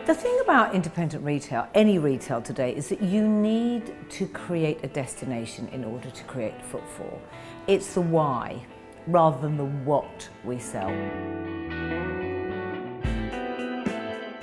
The thing about independent retail, any retail today, is that you need to create a destination in order to create footfall. It's the why rather than the what we sell.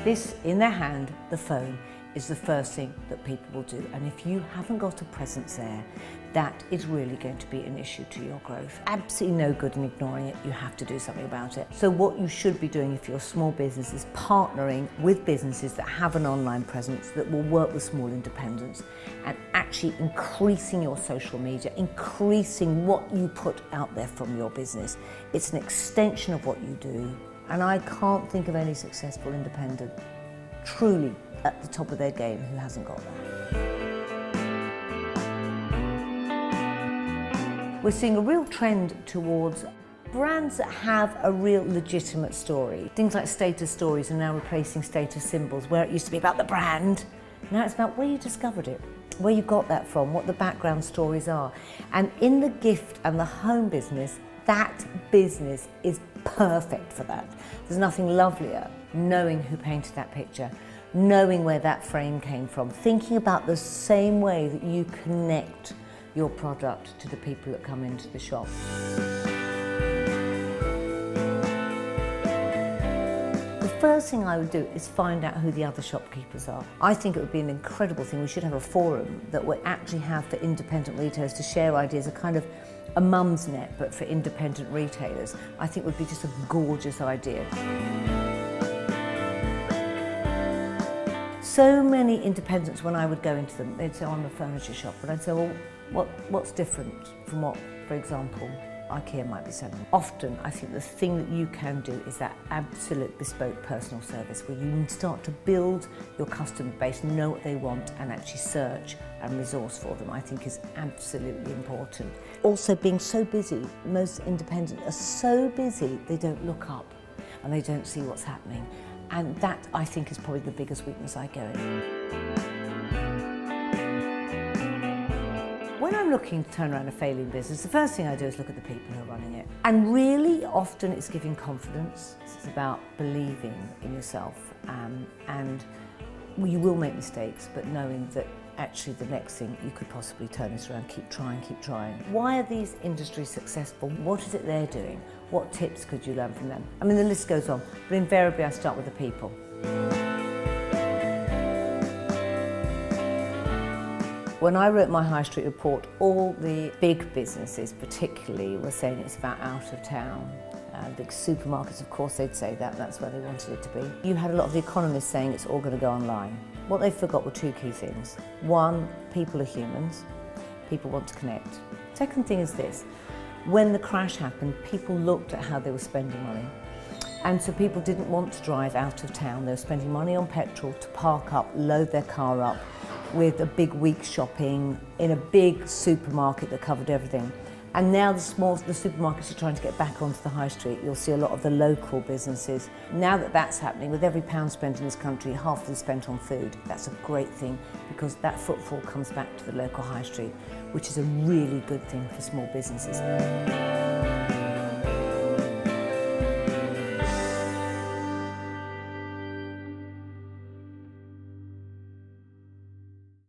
This, in their hand, the phone, is the first thing that people will do. And if you haven't got a presence there, that is really going to be an issue to your growth. Absolutely no good in ignoring it. You have to do something about it. So what you should be doing if you're a small business is partnering with businesses that have an online presence that will work with small independents and actually increasing your social media, increasing what you put out there from your business. It's an extension of what you do. And I can't think of any successful independent truly at the top of their game who hasn't got that. We're seeing a real trend towards brands that have a real legitimate story. Things like status stories are now replacing status symbols, where it used to be about the brand. Now it's about where you discovered it, where you got that from, what the background stories are. And in the gift and the home business, that business is perfect for that. There's nothing lovelier knowing who painted that picture, knowing where that frame came from, thinking about the same way that you connect your product to the people that come into the shop. The first thing I would do is find out who the other shopkeepers are. I think it would be an incredible thing. We should have a forum that we actually have for independent retailers to share ideas, a kind of a mum's net, but for independent retailers. I think would be just a gorgeous idea. So many independents, when I would go into them, they'd say, oh, I'm a furniture shop. And I'd say, well, what's different from what, for example, IKEA might be selling? Often, I think the thing that you can do is that absolute bespoke personal service where you start to build your customer base, know what they want, and actually search and resource for them, I think is absolutely important. Also, being so busy, most independents are so busy, they don't look up and they don't see what's happening. And that, I think, is probably the biggest weakness I go in. When I'm looking to turn around a failing business, the first thing I do is look at the people who are running it. And really often it's giving confidence. It's about believing in yourself. And you will make mistakes, but knowing that actually the next thing you could possibly turn this around, keep trying, keep trying. Why are these industries successful? What is it they're doing? What tips could you learn from them? I mean, the list goes on, but invariably I start with the people. When I wrote my High Street report, all the big businesses particularly were saying it's about out of town. Big supermarkets, of course, they'd say that, that's where they wanted it to be. You had a lot of the economists saying it's all going to go online. What they forgot were two key things. One, people are humans. People want to connect. Second thing is this. When the crash happened, people looked at how they were spending money. And so people didn't want to drive out of town. They were spending money on petrol to park up, load their car up with a big week shopping in a big supermarket that covered everything. And now the supermarkets are trying to get back onto the high street. You'll see a lot of the local businesses. Now that that's happening, with every pound spent in this country, half of it is spent on food. That's a great thing because that footfall comes back to the local high street, which is a really good thing for small businesses.